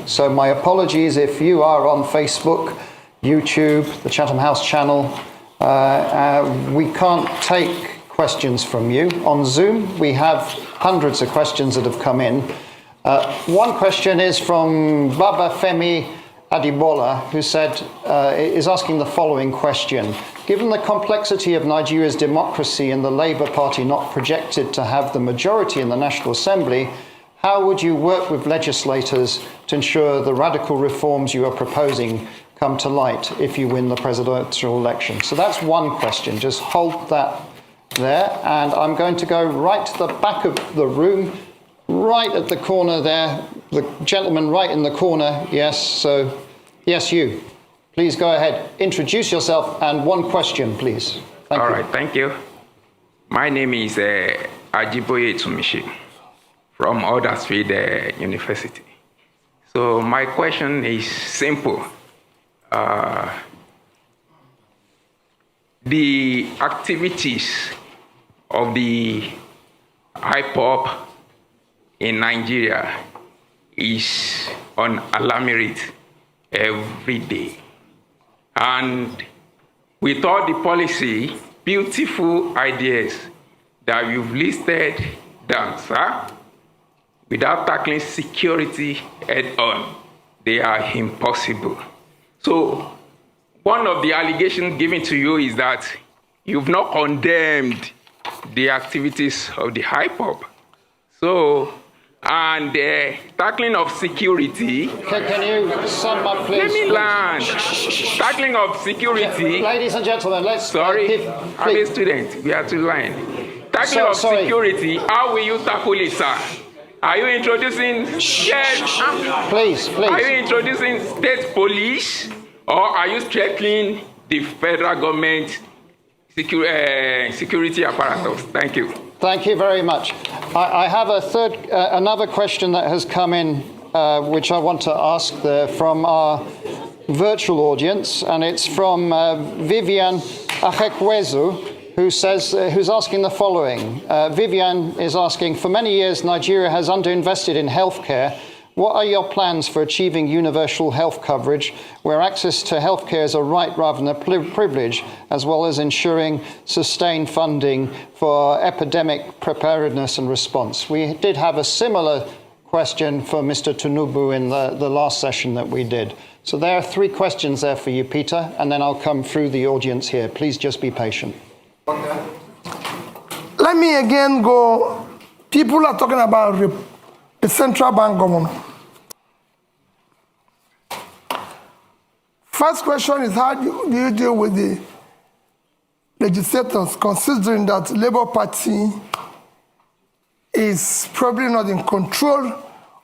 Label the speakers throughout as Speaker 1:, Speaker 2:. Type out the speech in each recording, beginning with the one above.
Speaker 1: So my apologies if you are on Facebook, YouTube, the Chatham House channel. We can't take questions from you. On Zoom, we have hundreds of questions that have come in. One question is from Baba Femi Adibola, who is asking the following question. Given the complexity of Nigeria's democracy and the Labour Party not projected to have the majority in the National Assembly, how would you work with legislators to ensure the radical reforms you are proposing come to light if you win the presidential election? So that's one question. Just hold that there. And I'm going to go right to the back of the room, right at the corner there. The gentleman right in the corner. Yes, so yes, you. Please go ahead. Introduce yourself and one question, please. Thank you.
Speaker 2: All right, thank you. My name is Ajiboye Tsumishi from Huddersfield University. So my question is simple. The activities of the IPOB in Nigeria is on alarming rate every day. And with all the policy, beautiful ideas that you've listed down, sir, without tackling security head-on, they are impossible. So one of the allegations given to you is that you've not condemned the activities of the IPOB. So, and tackling of security.
Speaker 1: Can you sum up, please?
Speaker 2: Let me land. Tackling of security.
Speaker 1: Ladies and gentlemen, let's.
Speaker 2: Sorry, I'm a student. We are to line. Tackling of security. How will you tackle it, sir? Are you introducing? Yes.
Speaker 1: Please.
Speaker 2: Are you introducing state police, or are you strengthening the federal government security apparatus? Thank you.
Speaker 1: Thank you very much. I have another question that has come in, which I want to ask from our virtual audience, and it's from Vivian Achekwezu, who's asking the following. Vivian is asking, for many years, Nigeria has underinvested in healthcare. What are your plans for achieving universal health coverage, where access to healthcare is a right rather than a privilege, as well as ensuring sustained funding for epidemic preparedness and response? We did have a similar question for Mr. Tunubu in the last session that we did. So there are three questions there for you, Peter, and then I'll come through the audience here. Please just be patient.
Speaker 3: Let me again go. People are talking about the central bank governor. First question is, how do you deal with the legislators, considering that Labour Party is probably not in control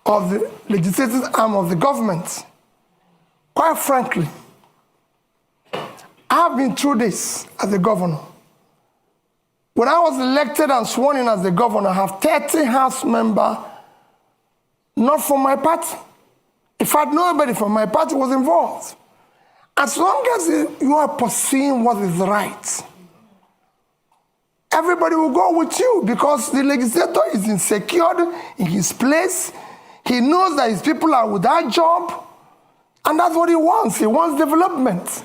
Speaker 3: of the legislative arm of the government? Quite frankly, I have been through this as a governor. When I was elected and sworn in as the governor, I have 30 House members not from my party. In fact, nobody from my party was involved. As long as you are pursuing what is right, everybody will go with you, because the legislator is insecure in his place. He knows that his people are without job, and that's what he wants. He wants development.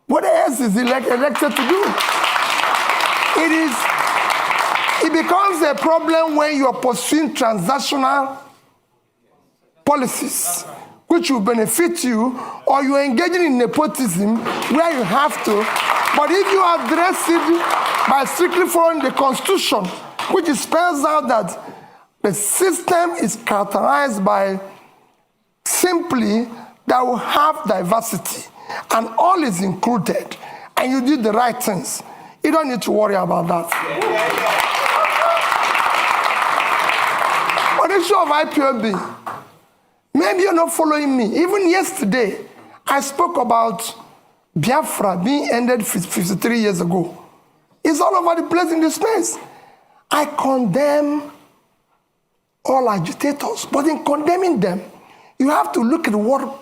Speaker 3: What else is he elected to do? It becomes a problem when you are pursuing transactional policies which will benefit you, or you are engaging in nepotism where you have to. But if you address it by strictly following the Constitution, which spells out that the system is characterized by simply that we have diversity and all is included, and you do the right things, you don't need to worry about that. On the issue of IPOB, maybe you're not following me. Even yesterday, I spoke about Biafra being ended 53 years ago. It's all over the place in the space. I condemn all agitators, but in condemning them, you have to look at what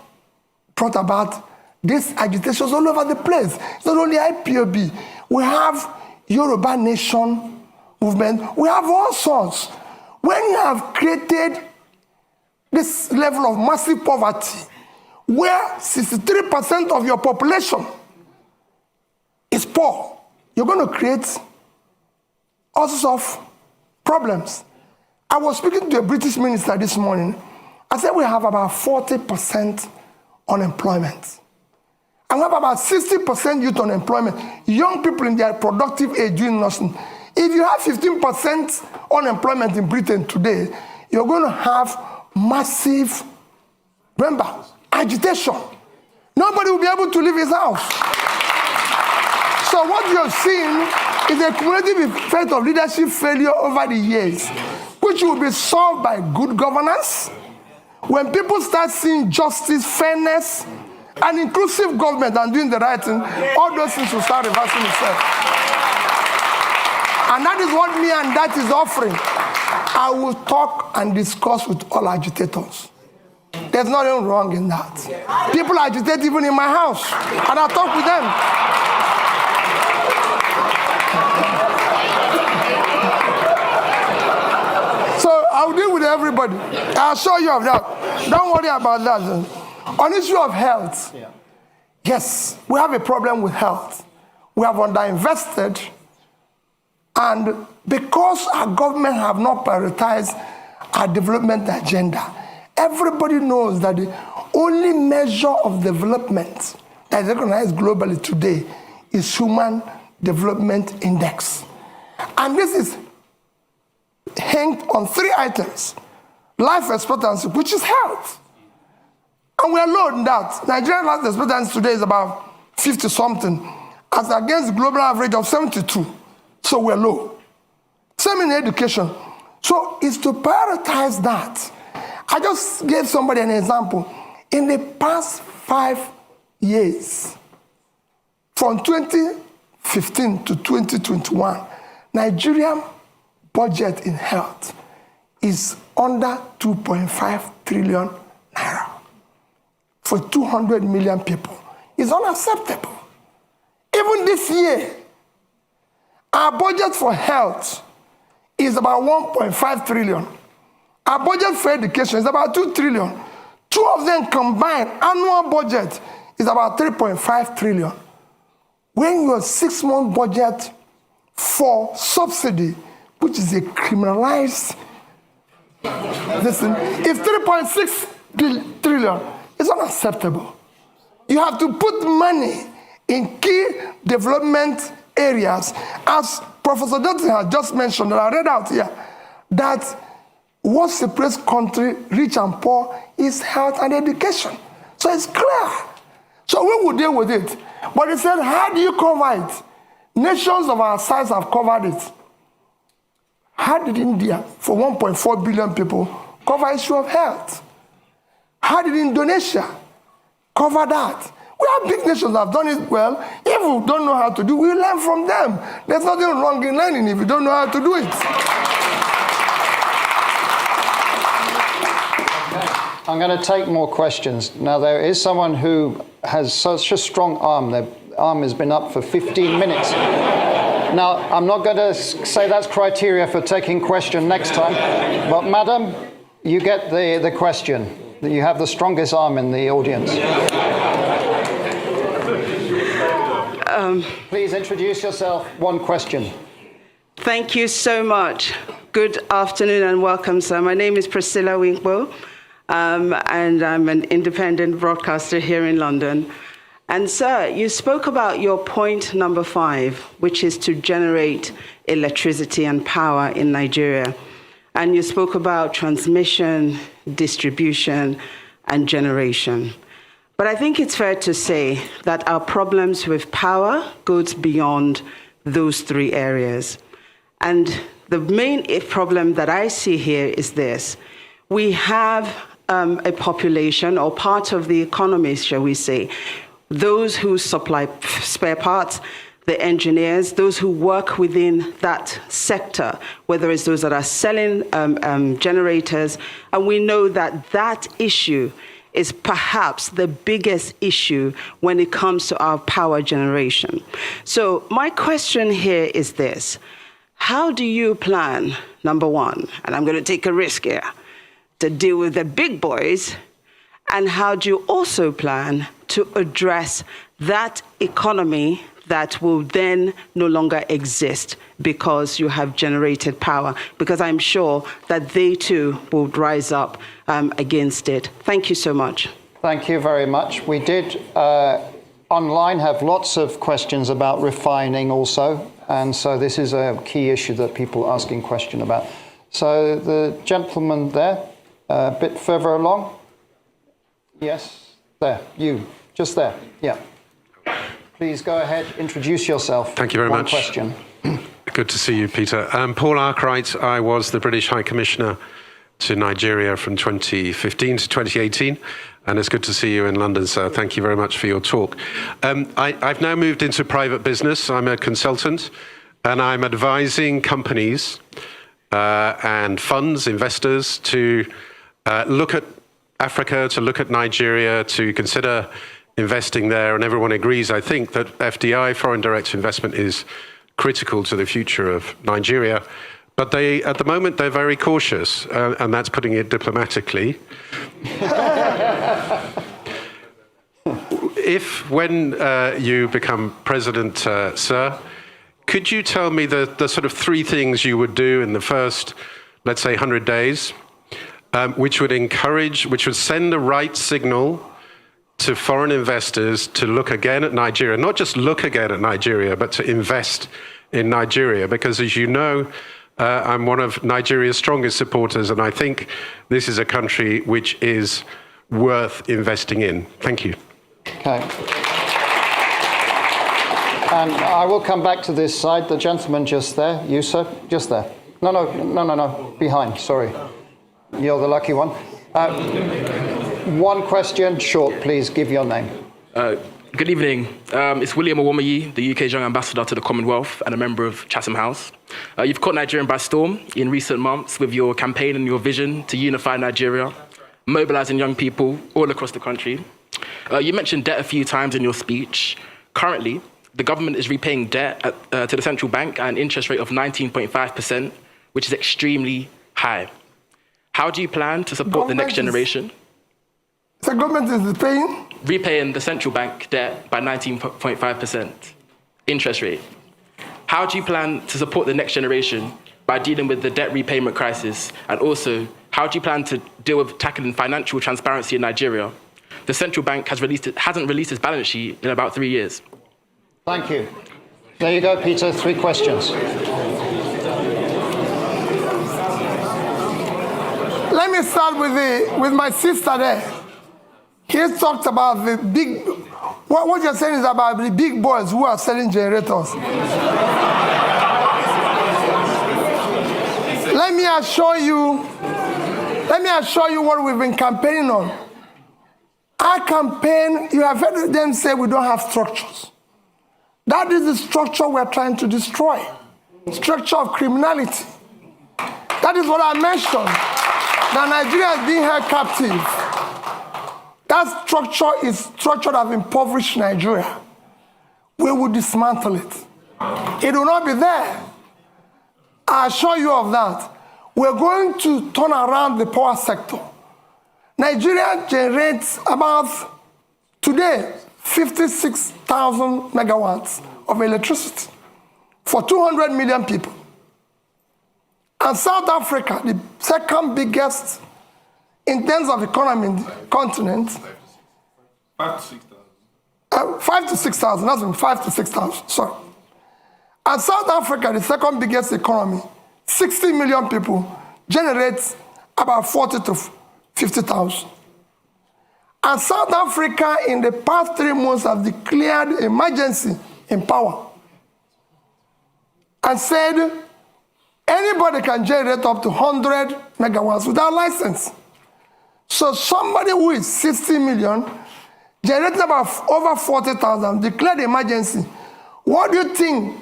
Speaker 3: brought about these agitations all over the place. It's not only IPOB. We have Yoruba Nation movement. We have all sorts. When you have created this level of massive poverty, where 63% of your population is poor, you're going to create all sorts of problems. I was speaking to a British minister this morning. I said we have about 40% unemployment. And we have about 60% youth unemployment. Young people in their productive age doing nothing. If you have 15% unemployment in Britain today, you're going to have massive, remember, agitation. Nobody will be able to leave his house. So what you're seeing is a cumulative effect of leadership failure over the years, which will be solved by good governance. When people start seeing justice, fairness, and inclusive government and doing the right thing, all those things will start reversing itself. And that is what me and that is offering. I will talk and discuss with all agitators. There's nothing wrong in that. People agitate even in my house, and I talk with them. So I'll deal with everybody. I'll show you of that. Don't worry about that. On the issue of health, yes, we have a problem with health. We have underinvested, and because our government have not prioritized our development agenda, everybody knows that the only measure of development that is recognized globally today is Human Development Index. And this is hanged on 3 items: life expectancy, which is health. And we are low in that. Nigerian life expectancy today is about 50-something, as against the global average of 72. So we're low. Same in education. So it's to prioritize that. I just gave somebody an example. In the past 5 years, from 2015 to 2021, Nigerian budget in health is under 2.5 trillion naira for 200 million people. It's unacceptable. Even this year, our budget for health is about 1.5 trillion. Our budget for education is about 2 trillion. 2 of them combined, annual budget is about 3.5 trillion. When your 6-month budget for subsidy, which is a criminalized, listen, is 3.6 trillion. It's unacceptable. You have to put money in key development areas, as Professor Dutton has just mentioned, and I read out here, that what separates country, rich and poor, is health and education. So it's clear. So we will deal with it. But he said, how do you cover it? Nations of our size have covered it. How did India, for 1.4 billion people, cover issue of health? How did Indonesia cover that? We have big nations that have done it well. If we don't know how to do it, we learn from them. There's nothing wrong in learning if you don't know how to do it.
Speaker 1: I'm going to take more questions. Now, there is someone who has such a strong arm. Their arm has been up for 15 minutes. Now, I'm not going to say that's criteria for taking question next time, but madam, you get the question. You have the strongest arm in the audience. Please introduce yourself. One question.
Speaker 4: Thank you so much. Good afternoon and welcome, sir. My name is Priscilla Winkbo, and I'm an independent broadcaster here in London. And sir, you spoke about your point number 5, which is to generate electricity and power in Nigeria. And you spoke about transmission, distribution, and generation. But I think it's fair to say that our problems with power goes beyond those 3 areas. And the main problem that I see here is this. We have a population, or part of the economy, shall we say, those who supply spare parts, the engineers, those who work within that sector, whether it's those that are selling generators, and we know that that issue is perhaps the biggest issue when it comes to our power generation. So my question here is this. How do you plan, number 1, and I'm going to take a risk here, to deal with the big boys? And how do you also plan to address that economy that will then no longer exist because you have generated power? Because I'm sure that they too will rise up against it. Thank you so much.
Speaker 1: Thank you very much. We did online have lots of questions about refining also, and so this is a key issue that people are asking question about. So the gentleman there, a bit further along. Yes, there, you, just there, yeah. Please go ahead, introduce yourself.
Speaker 5: Thank you very much.
Speaker 1: One question.
Speaker 5: Good to see you, Peter. Paul Arkwright. I was the British High Commissioner to Nigeria from 2015 to 2018, and it's good to see you in London, sir. Thank you very much for your talk. I've now moved into private business. I'm a consultant, and I'm advising companies and funds, investors, to look at Africa, to look at Nigeria, to consider investing there, and everyone agrees, I think, that FDI, foreign direct investment, is critical to the future of Nigeria. But at the moment, they're very cautious, and that's putting it diplomatically. When you become president, sir, could you tell me the sort of 3 things you would do in the first, let's say, 100 days, which would send the right signal to foreign investors to look again at Nigeria, not just look again at Nigeria, but to invest in Nigeria? Because as you know, I'm one of Nigeria's strongest supporters, and I think this is a country which is worth investing in. Thank you.
Speaker 1: Okay. And I will come back to this side. The gentleman just there. You, sir? Just there. No. Behind, sorry. You're the lucky one. One question, short, please. Give your name.
Speaker 6: Good evening. It's William Owomayi, the UK's Young Ambassador to the Commonwealth and a member of Chatham House. You've caught Nigeria by storm in recent months with your campaign and your vision to unify Nigeria, mobilizing young people all across the country. You mentioned debt a few times in your speech. Currently, the government is repaying debt to the central bank at an interest rate of 19.5%, which is extremely high. How do you plan to support the next generation?
Speaker 3: The government is paying?
Speaker 6: Repaying the central bank debt by 19.5% interest rate. How do you plan to support the next generation by dealing with the debt repayment crisis? And also, how do you plan to deal with tackling financial transparency in Nigeria? The central bank hasn't released its balance sheet in about 3 years.
Speaker 1: Thank you. There you go, Peter. 3 questions.
Speaker 3: Let me start with my sister there. He talked about the big, what you're saying is about the big boys who are selling generators. Let me assure you what we've been campaigning on. Our campaign, you have heard them say we don't have structures. That is the structure we're trying to destroy. Structure of criminality. That is what I mentioned. That Nigeria is being held captive. That structure is structure that have impoverished Nigeria. We will dismantle it. It will not be there. I assure you of that. We're going to turn around the power sector. Nigeria generates about, today, 56,000 megawatts of electricity for 200 million people. And South Africa, the second biggest in terms of economy in the continent, 5 to 6,000, that's 5 to 6,000, sorry. And South Africa, the second biggest economy, 60 million people, generates about 40 to 50,000. And South Africa, in the past 3 months, have declared emergency in power and said anybody can generate up to 100 megawatts without license. So somebody who is 60 million, generating about over 40,000, declared emergency. What do you think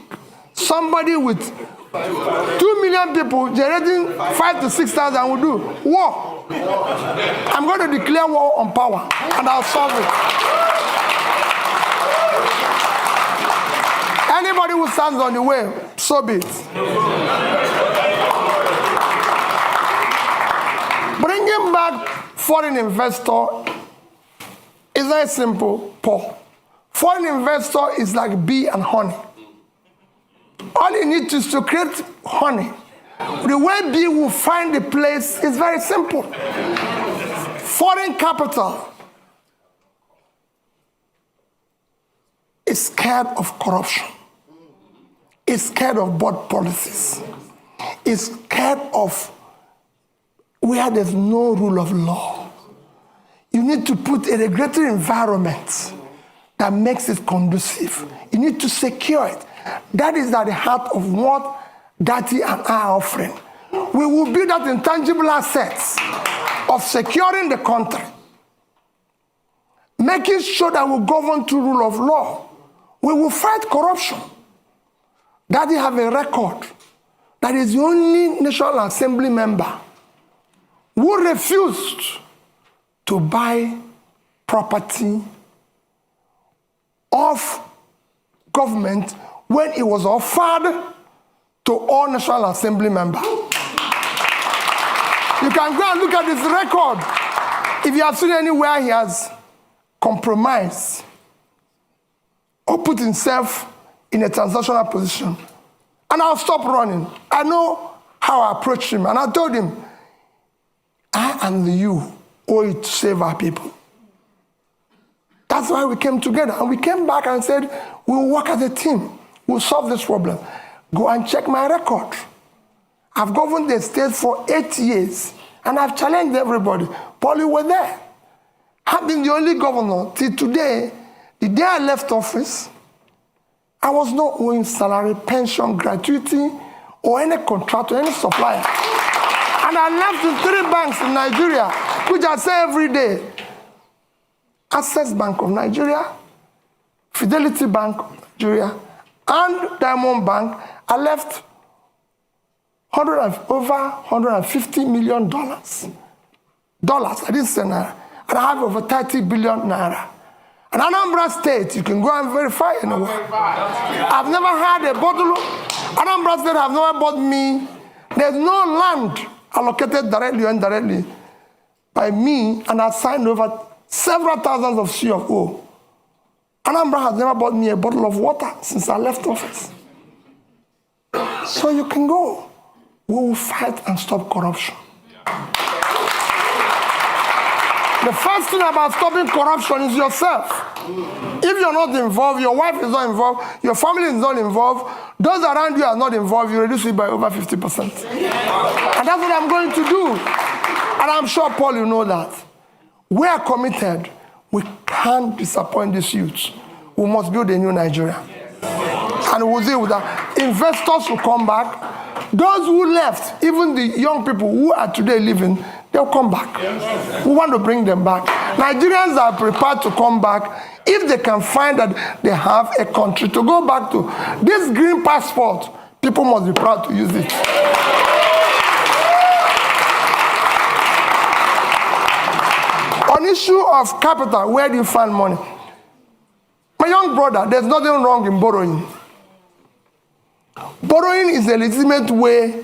Speaker 3: somebody with 2 million people generating 5 to 6,000 will do? War. I'm going to declare war on power, and I'll solve it. Anybody who stands on the way, so be it. Bring Bringing back foreign investor is very simple, Paul. Foreign investor is like bee and honey. All you need is to create honey. The way bee will find the place is very simple. Foreign capital is scared of corruption. Is scared of bad policies. Is scared of where there's no rule of law. You need to put a regulatory environment that makes it conducive. You need to secure it. That is at the heart of what Dati and I are offering. We will build that intangible assets of securing the country, making sure that we govern to rule of law. We will fight corruption. Dati have a record that is the only National Assembly member who refused to buy property of government when it was offered to all National Assembly members. You can go and look at his record. If you have seen anywhere he has compromised or put himself in a transactional position. And I'll stop running. I know how I approached him. And I told him, I and you owe it to save our people. That's why we came together. And we came back and said, we'll work as a team. We'll solve this problem. Go and check my record. I've governed the state for 8 years. And I've challenged everybody. Paul, you were there. I've been the only governor till today. The day I left office, I was not owing salary, pension, gratuity, or any contract or any supplier. And I left the 3 banks in Nigeria, which I say every day. Access Bank of Nigeria, Fidelity Bank of Nigeria, and Diamond Bank. I left over $150 million. I didn't say naira. And I have over 30 billion naira. And Anambra State, you can go and verify anywhere. I've never had a bottle. Anambra State have never bought me. There's no land allocated directly or indirectly by me, and I signed over several thousands of CFO. Anambra has never bought me a bottle of water since I left office. So you can go. We will fight and stop corruption. The first thing about stopping corruption is yourself. If you're not involved, your wife is not involved, your family is not involved, those around you are not involved, you reduce it by over 50%. And that's what I'm going to do. And I'm sure, Paul, you know that. We are committed. We can't disappoint these youths. We must build a new Nigeria. And we'll deal with that. Investors will come back. Those who left, even the young people who are today living, they'll come back. We want to bring them back. Nigerians are prepared to come back if they can find that they have a country to go back to. This green passport, people must be proud to use it. On issue of capital, where do you find money? My young brother, there's nothing wrong in borrowing. Borrowing is a legitimate way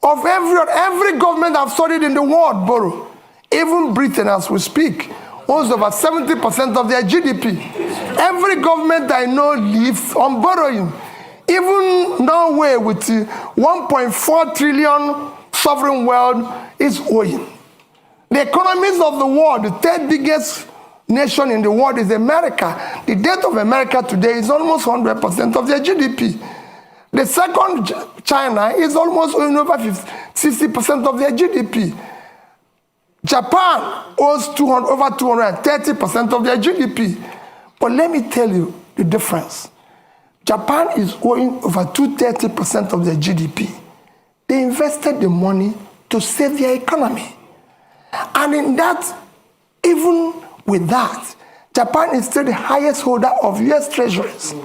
Speaker 3: of every government I've studied in the world borrow. Even Britain, as we speak, owns over 70% of their GDP. Every government I know lives on borrowing. Even Norway, with 1.4 trillion sovereign wealth, is owing. The economies of the world, the 3rd biggest nation in the world is America. The debt of America today is almost 100% of their GDP. The second, China, is almost owing over 60% of their GDP. Japan owes over 230% of their GDP. But let me tell you the difference. Japan is owing over 230% of their GDP. They invested the money to save their economy. And in that, even with that, Japan is still the highest holder of US treasuries.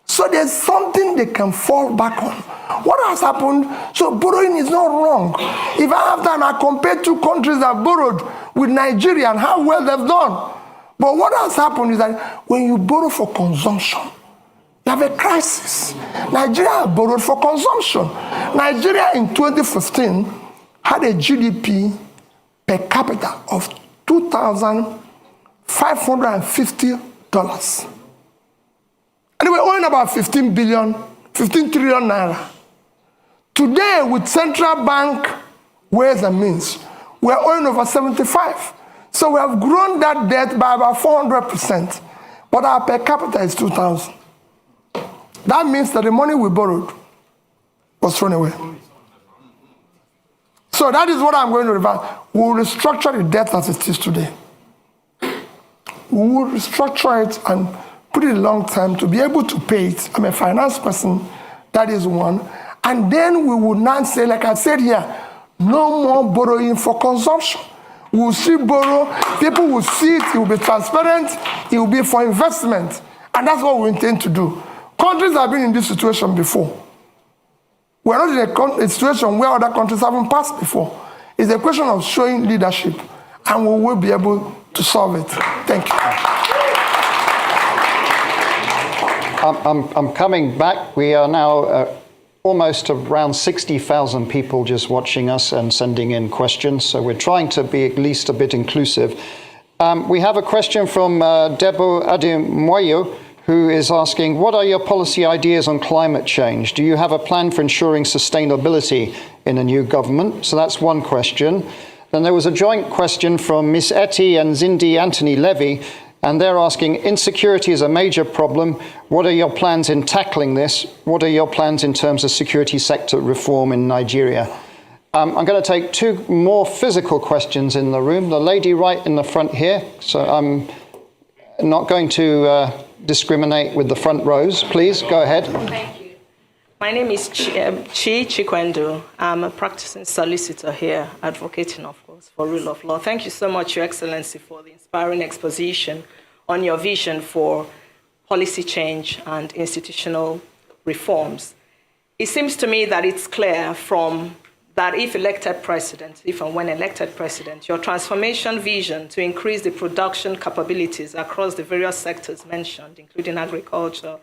Speaker 3: So there's something they can fall back on. What has happened? So borrowing is not wrong. If I have done, I compare 2 countries that borrowed with Nigeria and how well they've done. But what has happened is that when you borrow for consumption, you have a crisis. Nigeria borrowed for consumption. Nigeria in 2015 had a GDP per capita of $2,550. And we're owing about 15 trillion naira. Today, with central bank ways and means, we're owing over 75. So we have grown that debt by about 400%, but our per capita is 2,000. That means that the money we borrowed was thrown away. So that is what I'm going to reverse. We will restructure the debt as it is today. We will restructure it and put it long term to be able to pay it. I'm a finance person, that is one. And then we will not say, like I said here, no more borrowing for consumption. We will still borrow, people will see it, it will be transparent, it will be for investment. And that's what we intend to do. Countries have been in this situation before. We're not in a situation where other countries haven't passed before. It's a question of showing leadership, and we will be able to solve it. Thank you.
Speaker 1: I'm coming back. We are now almost around 60,000 people just watching us and sending in questions, so we're trying to be at least a bit inclusive. We have a question from Debo Ademoyo, who is asking, what are your policy ideas on climate change? Do you have a plan for ensuring sustainability in a new government? So that's one question. Then there was a joint question from Miss Etty and Zindi Anthony Levy, and they're asking, insecurity is a major problem. What are your plans in tackling this? What are your plans in terms of security sector reform in Nigeria? I'm going to take two more physical questions in the room. The lady right in the front here. So I'm not going to discriminate with the front rows. Please, go ahead.
Speaker 7: Thank you. My name is Chi Chikwendo. I'm a practicing solicitor here, advocating, of course, for rule of law. Thank you so much, Your Excellency, for the inspiring exposition on your vision for policy change and institutional reforms. It seems to me that it's clear from that if elected president, if and when elected president, your transformation vision to increase the production capabilities across the various sectors mentioned, including agriculture,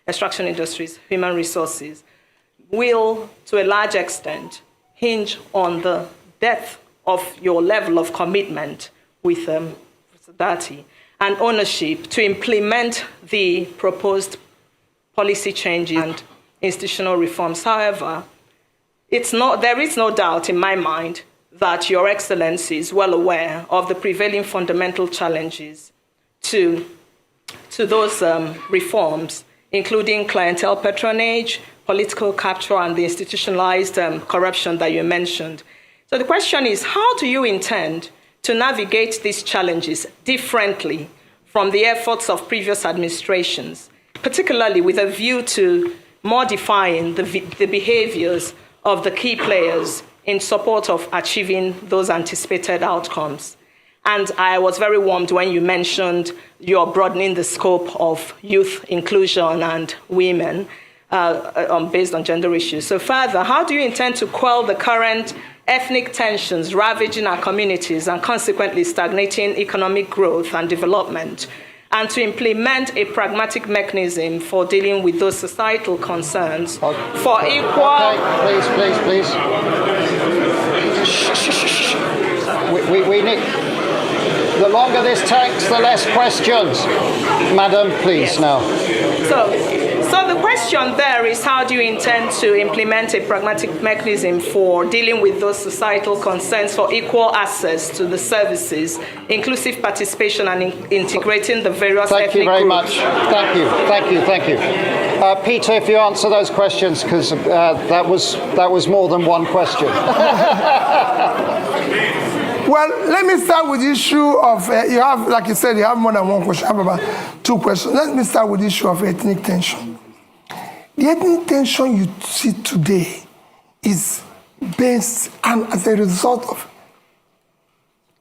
Speaker 7: extraction industries, human resources, will, to a large extent, hinge on the depth of your level of commitment with Dati and ownership to implement the proposed policy changes and institutional reforms. However, there is no doubt in my mind that Your Excellency is well aware of the prevailing fundamental challenges to those reforms, including clientele patronage, political capture, and the institutionalized corruption that you mentioned. So the question is, how do you intend to navigate these challenges differently from the efforts of previous administrations, particularly with a view to modifying the behaviors of the key players in support of achieving those anticipated outcomes? And I was very warmed when you mentioned you're broadening the scope of youth inclusion and women based on gender issues. So further, how do you intend to quell the current ethnic tensions ravaging our communities and consequently stagnating economic growth and development, and to implement a pragmatic mechanism for dealing with those societal concerns for equal...
Speaker 1: Okay, please. We need... The longer this takes, the less questions. Madam, please, yes. Now.
Speaker 7: So the question there is, how do you intend to implement a pragmatic mechanism for dealing with those societal concerns for equal access to the services, inclusive participation, and integrating the various ethnic groups?
Speaker 1: Thank you very much. Thank you. Peter, if you answer those questions, because that was more than one question.
Speaker 3: Well, let me start with the issue of, you have, like you said, you have more than one question. I have about two questions. Let me start with the issue of ethnic tension. The ethnic tension you see today is based and as a result of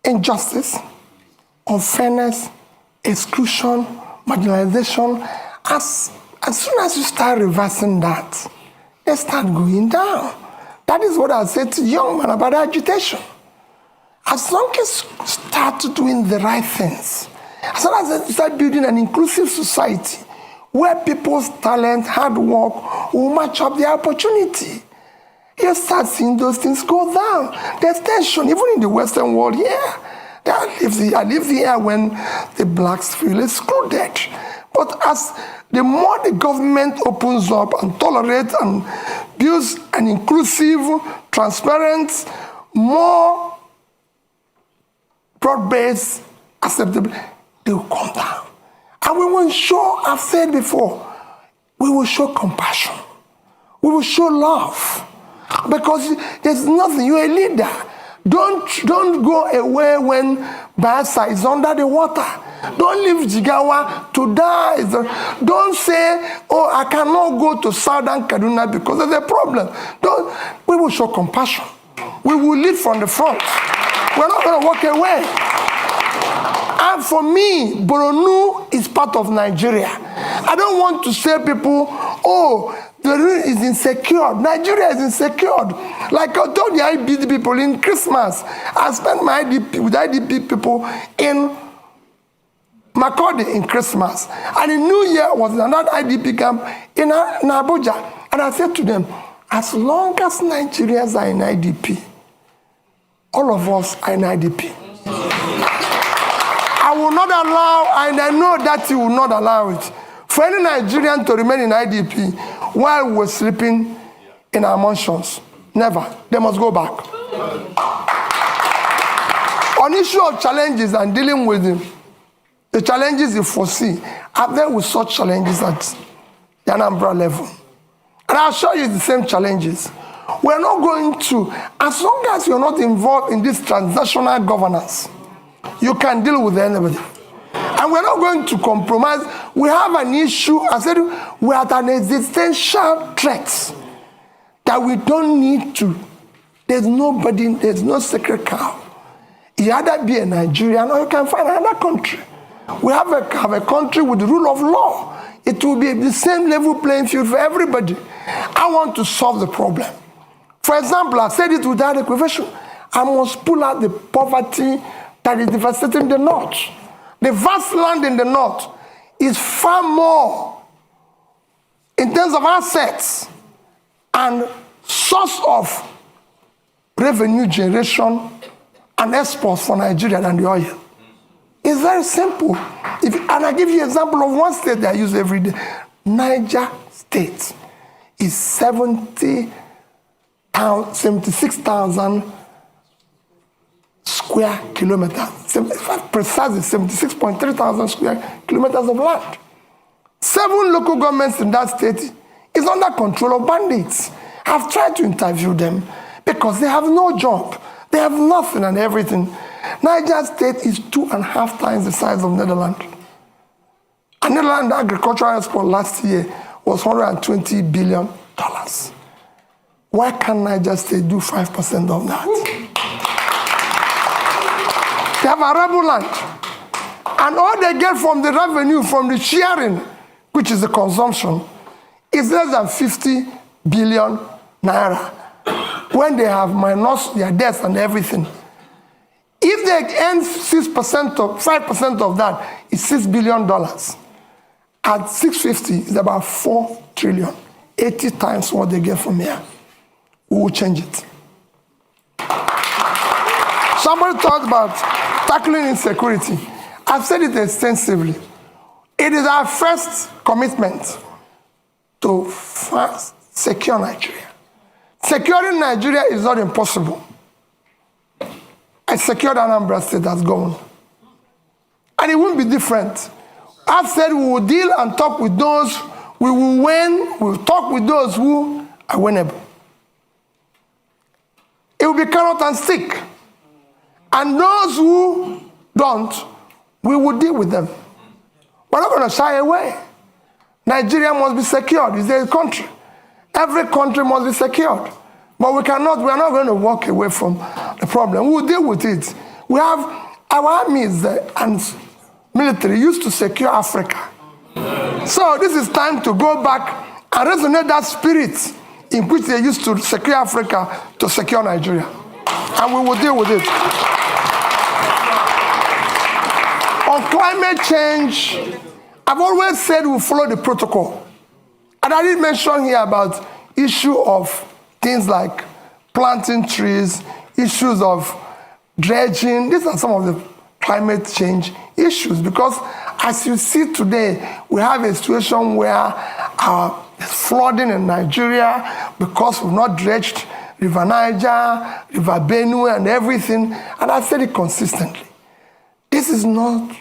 Speaker 3: injustice, unfairness, exclusion, marginalization. As soon as you start reversing that, they start going down. That is what I said to young men about agitation. As long as you start doing the right things, as long as you start building an inclusive society where people's talent, hard work will match up their opportunity, you start seeing those things go down. There's tension, even in the Western world here. I lived here when the blacks feel excluded. But as the more the government opens up and tolerates and builds an inclusive, transparent, more broad-based, acceptable, they will come down. And we will show, I've said before, we will show compassion. We will show love. Because there's nothing, you're a leader. Don't go away when Bayelsa is under the water. Don't leave Jigawa to die. Don't say, oh, I cannot go to Southern Kaduna because there's a problem. We will show compassion. We will lead from the front. We're not going to walk away. And for me, Borno is part of Nigeria. I don't want to say people, oh, the region is insecure. Nigeria is insecure. Like I told the IDP people in Christmas, I spent my IDP with IDP people in Makurdi in Christmas. And in New Year was another IDP camp in Abuja. And I said to them, as long as Nigerians are in IDP, all of us are in IDP. I will not allow, and I know that you will not allow it, for any Nigerian to remain in IDP while we're sleeping in our mansions. Never. They must go back. On issue of challenges and dealing with them, the challenges you foresee, I've dealt with such challenges at the Anambra level. And I'll show you the same challenges. We're not going to, as long as you're not involved in this transnational governance, you can deal with anybody. And we're not going to compromise. We have an issue, I said, we're at an existential threat that we don't need to. There's nobody, there's no sacred cow. You either be a Nigerian or you can find another country. We have a country with the rule of law. It will be the same level playing field for everybody. I want to solve the problem. For example, I said it without equivocation. I must pull out the poverty that is devastating the north. The vast land in the north is far more in terms of assets and source of revenue generation and exports for Nigeria than the oil. It's very simple. And I give you an example of one state that I use every day. Niger State is 76,000 square kilometers. Precisely 76.3 thousand square kilometers of land. 7 local governments in that state is under control of bandits. I've tried to interview them because they have no job. They have nothing and everything. Niger State is 2.5 times the size of Netherlands. And Netherlands agricultural export last year was $120 billion. Why can't Niger State do 5% of that? They have arable land. And all they get from the revenue, from the sharing, which is the consumption, is less than 50 billion naira. When they have minus their debts and everything. If they earn 6% or 5% of that, it's $6 billion. At 650, it's about 4 trillion. 80 times what they get from here. We will change it. Somebody talked about tackling insecurity. I've said it extensively. It is our first commitment to first secure Nigeria. Securing Nigeria is not impossible. I secured Anambra State as governor. And it won't be different. I've said we will deal and talk with those we will win, we will talk with those who are winnable. It will be carrot and stick. And those who don't, we will deal with them. We're not going to shy away. Nigeria must be secured. It's a country. Every country must be secured. But we're not going to walk away from the problem. We'll deal with it. We have our armies and military used to secure Africa. So this is time to go back and resonate that spirit in which they used to secure Africa to secure Nigeria. And we will deal with it. On climate change, I've always said we'll follow the protocol. And I did mention here about issue of things like planting trees, issues of dredging. These are some of the climate change issues, because as you see today, we have a situation where there's flooding in Nigeria because we've not dredged River Niger, River Benue, and everything. And I said it consistently. This is not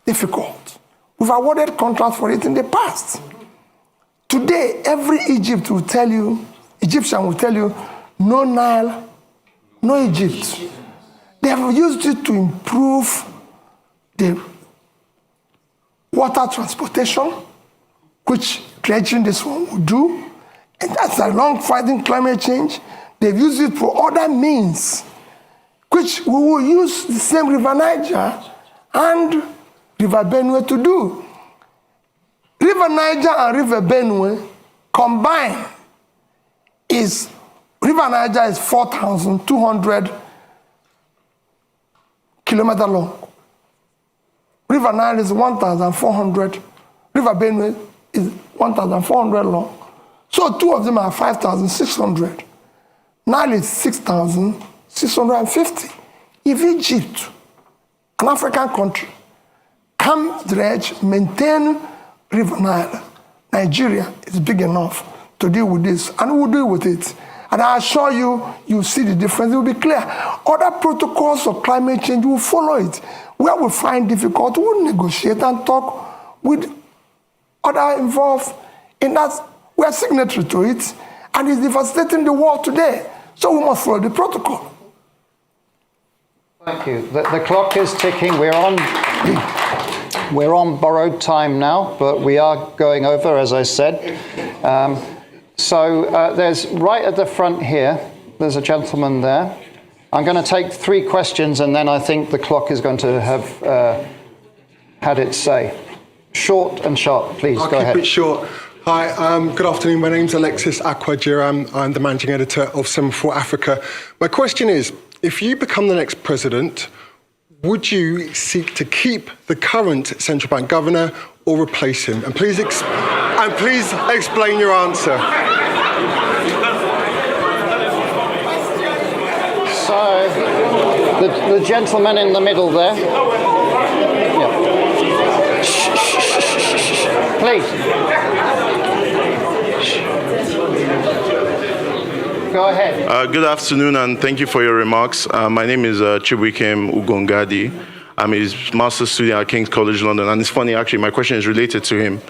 Speaker 3: difficult. We've awarded contracts for it in the past. Today, every Egyptian will tell you, no Nile, no Egypt. They have used it to improve the water transportation, which dredging this one will do. And that's a long fighting climate change. They've used it for other means, which we will use the same River Niger and River Benue to do. River Niger and River Benue combined River Niger is 4,200 kilometers long. River Nile is 1,400. River Benue is 1,400 long. So two of them are 5,600. Nile is 6,650. If Egypt, an African country, can dredge, maintain River Nile, Nigeria is big enough to deal with this, and we'll deal with it. And I assure you, you'll see the difference. It will be clear. Other protocols of climate change will follow it. Where we find difficult, we'll negotiate and talk with other involved in that. We are signatory to it, and it's devastating the world today. So we must follow the protocol.
Speaker 1: Thank you. The clock is ticking. We're on borrowed time now, but we are going over, as I said. So there's right at the front here, there's a gentleman there. I'm going to take 3 questions, and then I think the clock is going to have had its say. Short and sharp, please. Go ahead.
Speaker 8: I'll keep it short. Hi, good afternoon. My name's Alexis Akwajiram. I'm the managing editor of Semaphore Africa. My question is, if you become the next president, would you seek to keep the current central bank governor or replace him? And please explain your answer.
Speaker 1: So, the gentleman in the middle there. Yeah. Please. Go ahead.
Speaker 9: Good afternoon, and thank you for your remarks. My name is Chibuikem Ugongadi. I'm his master's student at King's College London, and it's funny, actually, my question is related to him.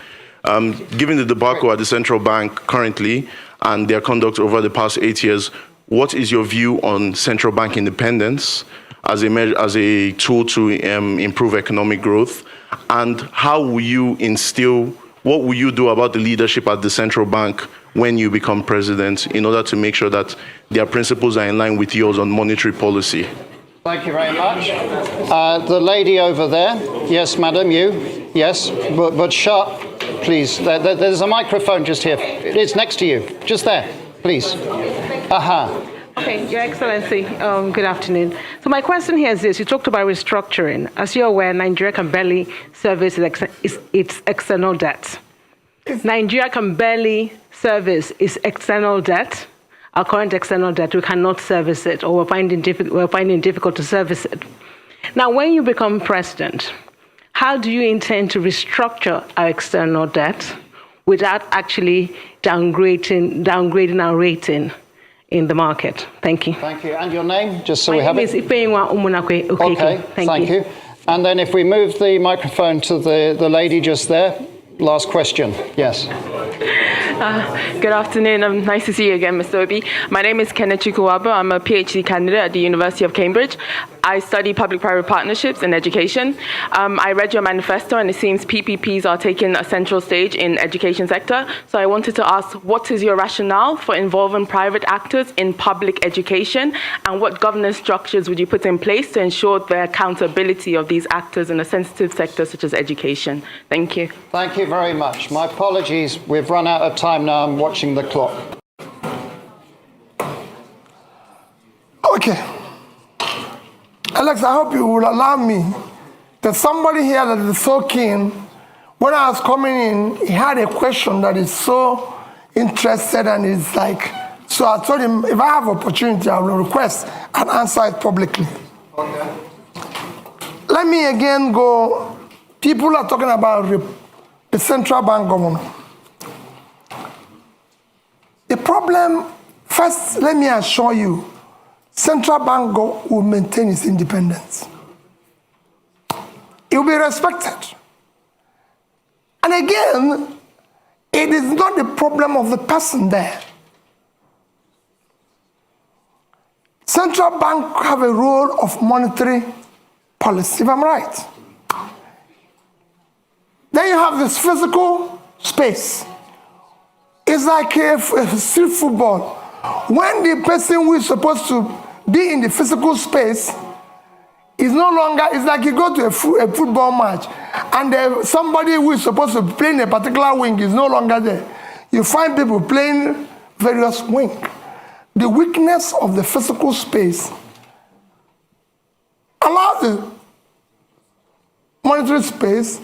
Speaker 9: Given the debacle at the central bank currently and their conduct over the past 8 years, what is your view on central bank independence as a tool to improve economic growth? And how will you what will you do about the leadership at the central bank when you become president in order to make sure that their principles are in line with yours on monetary policy?
Speaker 1: Thank you very much. The lady over there. Yes, madam, you. Yes, but sharp, please. There's a microphone just here. It's next to you. Just there, please. Aha.
Speaker 10: Okay, Your Excellency, good afternoon. So my question here is this. You talked about restructuring. As you're aware, Nigeria can barely service its external debt. Nigeria can barely service its external debt. Our current external debt, we cannot service it, or we're finding difficult to service it. Now, when you become president, how do you intend to restructure our external debt without actually downgrading our rating in the market? Thank you.
Speaker 1: Thank you. And your name, just so we have it?
Speaker 10: My name is Ifeyinwa Umunakwe.
Speaker 1: Okay, thank you. And then if we move the microphone to the lady just there, last question. Yes.
Speaker 11: Good afternoon. Nice to see you again, Mr. Obi. My name is Kenneth Chukwuwabo. I'm a PhD candidate at the University of Cambridge. I study public-private partnerships in education. I read your manifesto, and it seems PPPs are taking a central stage in education sector. So I wanted to ask, what is your rationale for involving private actors in public education, and what governance structures would you put in place to ensure the accountability of these actors in a sensitive sector such as education? Thank you.
Speaker 1: Thank you very much. My apologies. We've run out of time now. I'm watching the clock.
Speaker 3: Okay. Alex, I hope you will allow me. There's somebody here that is so keen. When I was coming in, he had a question that is so interested and is like So I told him, if I have opportunity, I will request and answer it publicly.
Speaker 1: Okay.
Speaker 3: Let me again go. People are talking about the central bank governor. The problem, first, let me assure you, central bank will maintain its independence. It will be respected. And again, it is not the problem of the person there. Central bank have a role of monetary policy, if I'm right. Then you have this physical space. It's like a street football. When the person who is supposed to be in the physical space is no longer, it's like you go to a football match and somebody who is supposed to play in a particular wing is no longer there. You find people playing various wings. The weakness of the physical space allows the monetary space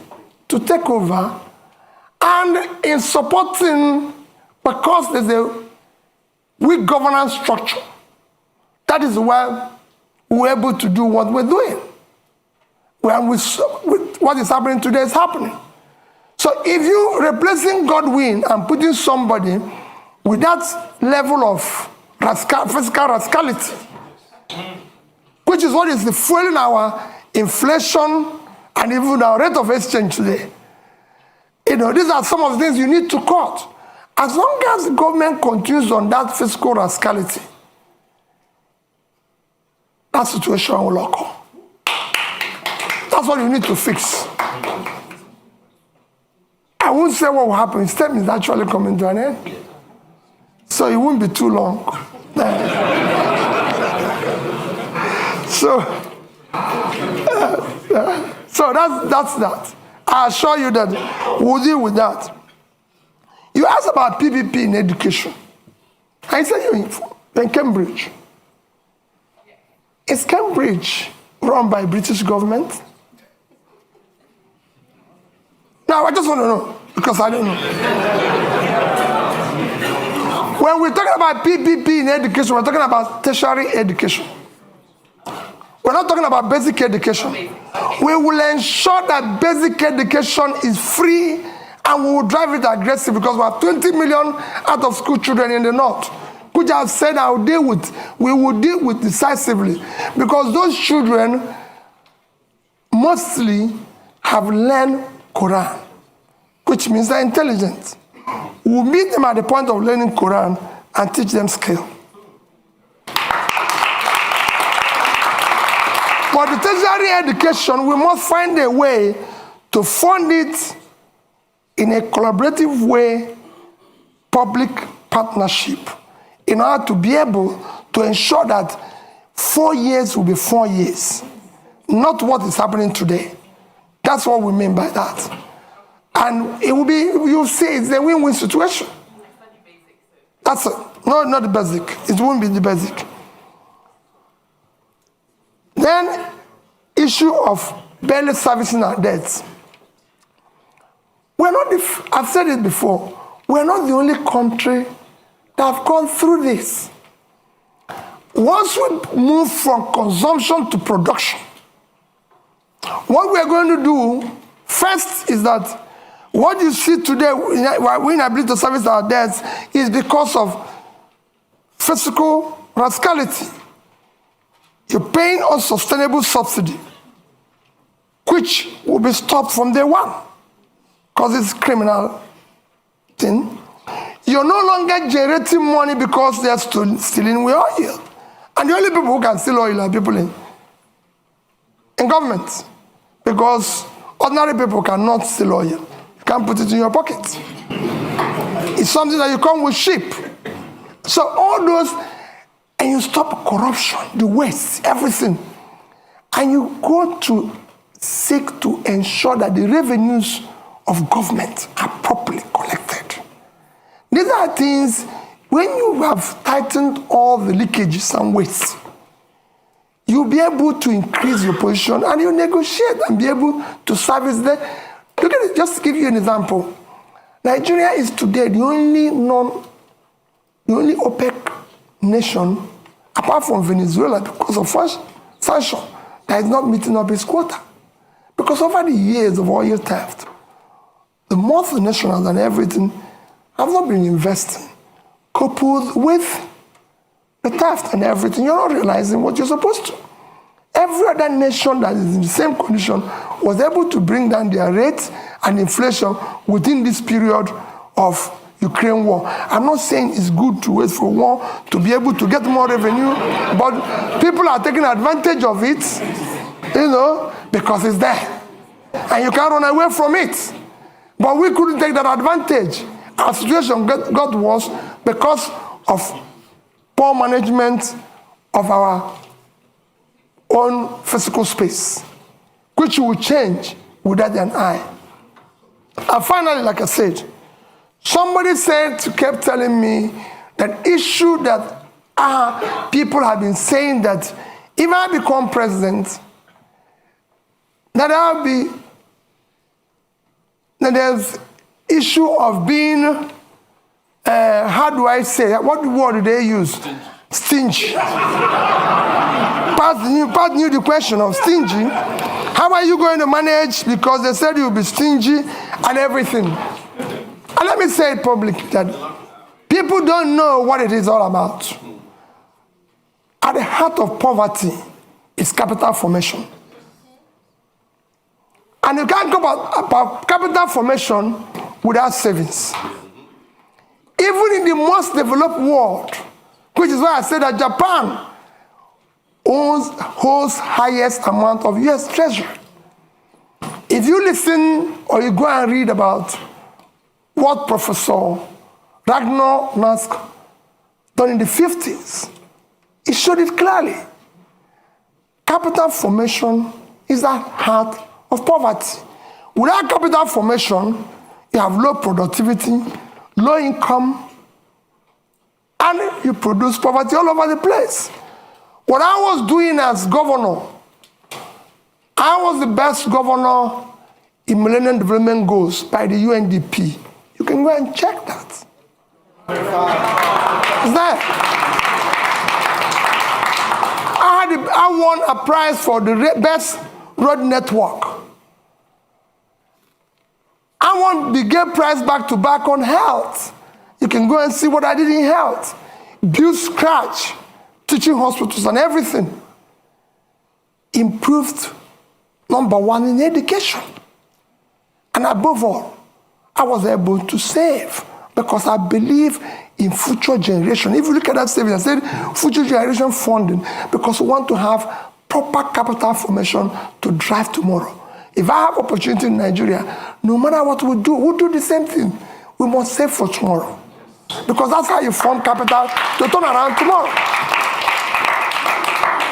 Speaker 3: to take over, and in supporting, because there's a weak governance structure, that is why we're able to do what we're doing. What is happening today is happening. So if you're replacing Godwin and putting somebody with that level of physical rascality, which is what is fueling our inflation and even our rate of exchange today, these are some of the things you need to cut. As long as the government continues on that fiscal rascality, that situation will occur. That's what you need to fix. I won't say what will happen. His term is actually coming to an end. So it won't be too long. So that's that. I assure you that we'll deal with that. You asked about PPP in education. I said you're in Cambridge. Is Cambridge run by British government? Now, I just want to know, because I don't know. When we're talking about PPP in education, we're talking about tertiary education. We're not talking about basic education. We will ensure that basic education is free, and we will drive it aggressive, because we have 20 million out of school children in the north, which I've said we will deal with decisively, because those children mostly have learned Quran, which means they're intelligent. We'll meet them at the point of learning Quran and teach them skill. For the tertiary education, we must find a way to fund it in a collaborative way, public partnership, in order to be able to ensure that 4 years will be 4 years, not what is happening today. That's what we mean by that. And it will be, you'll see, it's a win-win situation. That's it. No, not the basic. It won't be the basic. Then, issue of barely servicing our debts. We're not, I've said it before, we're not the only country that have gone through this. Once we move from consumption to production, what we're going to do first is that what you see today, we're inability to service our debts, is because of physical rascality. You're paying unsustainable subsidy, which will be stopped from day one, because it's a criminal thing. You're no longer generating money because they're stealing oil. And the only people who can steal oil are people in government, because ordinary people cannot steal oil. You can't put it in your pocket. It's something that you come with sheep. So all those, and you stop corruption, the waste, everything. And you go to seek to ensure that the revenues of government are properly collected. These are things, when you have tightened all the leakages and wastes, you'll be able to increase your position, and you negotiate and be able to service them. Look at it, just to give you an example. Nigeria is today the only OPEC nation, apart from Venezuela, because of sanction, that is not meeting up its quota. Because over the years of oil theft, the multinationals and everything have not been investing, coupled with the theft and everything. You're not realizing what you're supposed to. Every other nation that is in the same condition was able to bring down their rates and inflation within this period of Ukraine war. I'm not saying it's good to wait for war to be able to get more revenue, but people are taking advantage of it, because it's there. And you can't run away from it. But we couldn't take that advantage. Our situation got worse because of poor management of our own physical space, which will change without an eye. And finally, like I said, somebody kept telling me that issue that people have been saying that if I become president, that there's issue of being, how do I say, what word do they use? Stingy. Pat knew the question of stingy. How are you going to manage? Because they said you'll be stingy and everything. And let me say it publicly that people don't know what it is all about. At the heart of poverty is capital formation. And you can't go about capital formation without savings. Even in the most developed world, which is why I said that Japan holds highest amount of US treasury. If you listen or you go and read about what Professor Ragnar Nask done in the 50s, it showed it clearly. Capital formation is at heart of poverty. Without capital formation, you have low productivity, low income, and you produce poverty all over the place. What I was doing as governor, I was the best governor in Millennium Development Goals by the UNDP. You can go and check that. It's there. I won a prize for the best road network. I won the Gay Prize back-to-back on health. You can go and see what I did in health. Build scratch, teaching hospitals and everything. Improved #1 in education. And above all, I was able to save because I believe in future generation. If you look at that savings, I said future generation funding because we want to have proper capital formation to drive tomorrow. If I have opportunity in Nigeria, no matter what we do, we'll do the same thing. We must save for tomorrow. Because that's how you form capital to turn around tomorrow.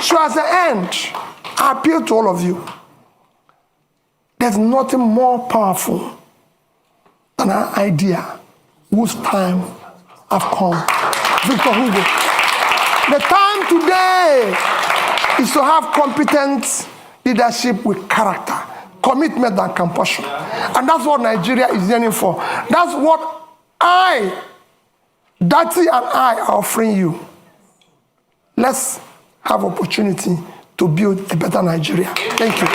Speaker 3: So as the end, I appeal to all of you. There's nothing more powerful than an idea whose time have come. Victor Hugo. The time today is to have competent leadership with character, commitment and compassion. And that's what Nigeria is yearning for. That's what Dati and I are offering you. Let's have opportunity to build a better Nigeria. Thank you.